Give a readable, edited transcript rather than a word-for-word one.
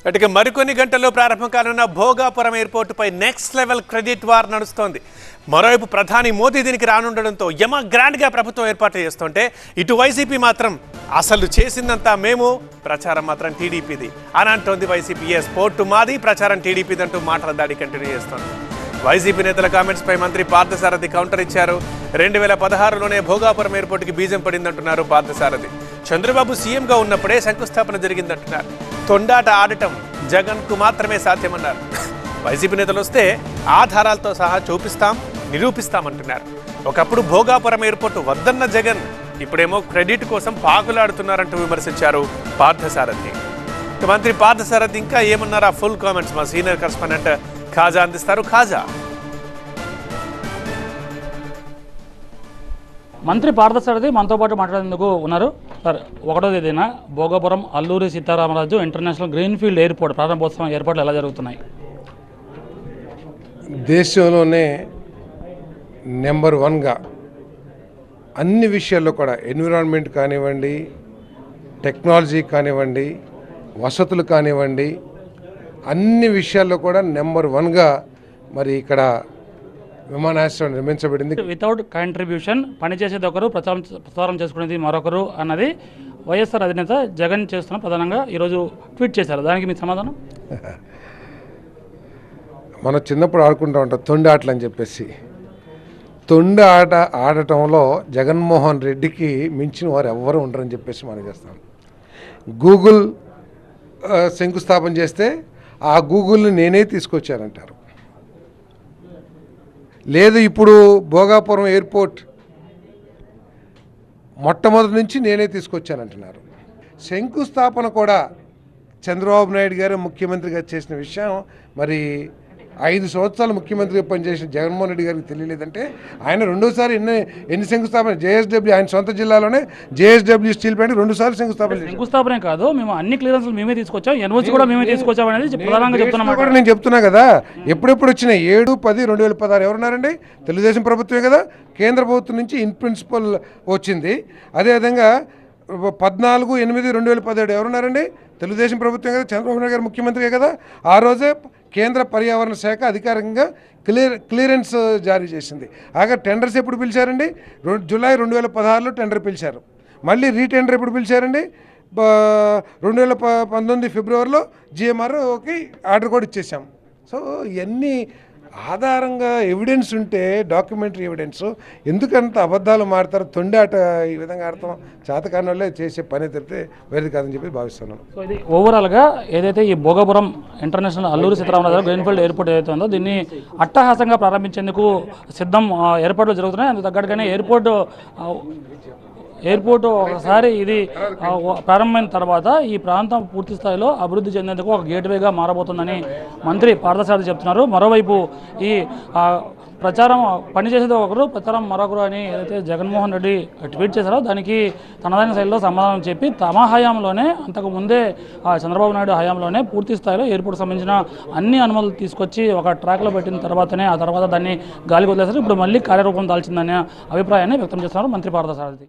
ఇక మరికొన్ని గంటల్లో ప్రారంభం కానున్న భోగాపురం ఎయిర్పోర్టుపై నెక్స్ట్ లెవెల్ క్రెడిట్ వార్ నడుస్తోంది. మరోవైపు ప్రధాని మోదీ దీనికి రానుండడంతో యమ గ్రాండ్గా ప్రభుత్వం ఏర్పాటు చేస్తుంటే ఇటు వైసీపీ మాత్రం అసలు చేసిందంతా మేము, ప్రచారం మాత్రం టీడీపీది అని అంటోంది వైసీపీ. పోర్టు మాది, ప్రచారం టీడీపీది అంటూ మాటల దాడి కంటిన్యూ చేస్తోంది. వైసీపీ నేతల కామెంట్స్ పై మంత్రి పార్థసారథి కౌంటర్ ఇచ్చారు. 2016లోనే భోగాపురం ఎయిర్పోర్టుకి బీజం పడిందంటున్నారు పార్థసారథి. చంద్రబాబు సీఎంగా ఉన్నప్పుడే శంకుస్థాపన జరిగిందంటున్నారు. తొండాట ఆడటం జగన్ కు మాత్రమే సాధ్యమన్నారు. వైసీపీ నేతలు వస్తే ఆధారాలతో సహా చూపిస్తాం, నిరూపిస్తామంటున్నారు. ఒకప్పుడు భోగాపురం ఎయిర్పోర్టు వద్దన్న జగన్ ఇప్పుడేమో క్రెడిట్ కోసం పాకులాడుతున్నారంటూ విమర్శించారు పార్థసారథి. మంత్రి పార్థసారథి ఇంకా ఏమన్నారా? ఫుల్ కామెంట్స్ మా సీనియర్ కరెస్పాండెంట్ ఖాజా అందిస్తారు. ఖాజా, మంత్రి పార్థసారథి మనతో పాటు మాట్లాడేందుకు ఉన్నారు. సార్, 1వ తేదీన Bhogapuram Alluri Sitaramaraju international greenfield airport ప్రారంభోత్సవం ఏర్పాట్లు ఎలా జరుగుతున్నాయి? దేశంలోనే నెంబర్ 1గా అన్ని విషయాల్లో కూడా ఎన్విరాన్మెంట్ కానివ్వండి, టెక్నాలజీ కానివ్వండి, వసతులు కానివ్వండి, అన్ని విషయాల్లో కూడా నెంబర్ 1గా మరి ఇక్కడ విమానాశ్రయం నిర్మించబడింది. వితౌట్ కాంట్రిబ్యూషన్ పనిచేసేది ఒకరు, ప్రచారం చేసుకునేది మరొకరు అన్నది వైఎస్ఆర్ అధినేత జగన్ చేస్తున్న ప్రధానంగా ఈరోజు ట్వీట్ చేశారు. దానికి మీ సమాధానం? మనం చిన్నప్పుడు ఆడుకుంటూ ఉంటాం తొండి ఆటలు అని చెప్పేసి. తొండి ఆట ఆడటంలో జగన్మోహన్ రెడ్డికి మించిన వారు ఎవ్వరూ ఉండరని చెప్పేసి మనం చేస్తాం. గూగుల్ శంకుస్థాపన చేస్తే ఆ గూగుల్ని నేనే తీసుకొచ్చానంటారు. లేదు, ఇప్పుడు భోగాపురం ఎయిర్పోర్ట్ మొట్టమొదటి నుంచి నేనే తీసుకొచ్చానంటున్నారు. శంకుస్థాపన కూడా చంద్రబాబు నాయుడు గారు ముఖ్యమంత్రిగా చేసిన విషయం మరి 5 సంవత్సరాలు ముఖ్యమంత్రిగా పనిచేసిన జగన్మోహన్ రెడ్డి గారికి తెలియలేదంటే ఆయన రెండోసారి ఎన్ని శంకుస్థాపన, జేఎస్డబ్ల్యూ ఆయన సొంత జిల్లాలోనే జేఎస్డబ్ల్యూ స్టీల్ ప్లాంట్ 2 సార్లు శంకుస్థాపనే కాదు, మేము అన్ని క్లియరెన్స్లు మేమే తీసుకొచ్చాం, ఎన్ఓసి కూడా మేమే తీసుకొచ్చాం అనేది ప్రధానంగా చెప్తున్నాం. నేను చెప్తున్నా కదా, ఎప్పుడెప్పుడు వచ్చినాయి 7/10/2016 ఎవరున్నారండి? తెలుగుదేశం ప్రభుత్వమే కదా. కేంద్ర ప్రభుత్వం నుంచి ఇన్ ప్రిన్సిపల్ వచ్చింది. అదేవిధంగా 14/8/2017 ఎవరున్నారండి? తెలుగుదేశం ప్రభుత్వం కదా, చంద్రబాబు నాయుడు గారు ముఖ్యమంత్రిగా కదా. ఆ రోజే కేంద్ర పర్యావరణ శాఖ అధికారికంగా క్లియరెన్స్ జారీ చేసింది. టెండర్స్ ఎప్పుడు పిలిచారండి? జూలై 2016లో టెండర్ పిలిచారు. మళ్ళీ రీటెండర్ ఎప్పుడు పిలిచారండి? 2019 ఫిబ్రవరిలో జిఎంఆర్కి ఆర్డర్ కూడా ఇచ్చేసాం. సో ఇవన్నీ ఆధారంగా ఎవిడెన్స్ ఉంటే, డాక్యుమెంటరీ ఎవిడెన్స్, ఎందుకంత అబద్ధాలు మాడతారు? తొండి ఆట ఈ విధంగా ఆడతాం చేతకాని వాళ్ళే చేసే పని తప్పితే వేరేది కాదని చెప్పి భావిస్తున్నాను. సో ఇది ఓవరాల్గా ఏదైతే ఈ Bhogapuram international Alluri Sitaramaraju greenfield airport ఏదైతే ఉందో దీన్ని అట్టహాసంగా ప్రారంభించేందుకు సిద్ధం ఏర్పాట్లు జరుగుతున్నాయి. అందుకు తగ్గట్టుగానే ఎయిర్పోర్టు ఒకసారి ఇది ప్రారంభమైన తర్వాత ఈ ప్రాంతం పూర్తి స్థాయిలో అభివృద్ధి చెందేందుకు ఒక గేట్వేగా మారబోతుందని మంత్రి పార్థసారథి చెప్తున్నారు. మరోవైపు ఈ ప్రచారం పనిచేసేది ఒకరు, ప్రచారం మరొకరు అని ఏదైతే జగన్మోహన్ రెడ్డి ట్వీట్ చేశారో దానికి తనదైన శైలిలో సమాధానం చెప్పి తమ హయాంలోనే, అంతకు ముందే చంద్రబాబు నాయుడు హయాంలోనే పూర్తి స్థాయిలో ఎయిర్పోర్ట్ సంబంధించిన అన్ని అనుమతులు తీసుకొచ్చి ఒక ట్రాక్లో పెట్టిన తర్వాతనే ఆ తర్వాత దాన్ని గాలికి వదిలేశారు. ఇప్పుడు మళ్ళీ కార్యరూపం దాల్చిందనే అభిప్రాయాన్ని వ్యక్తం చేస్తున్నారు మంత్రి పార్థసారథి.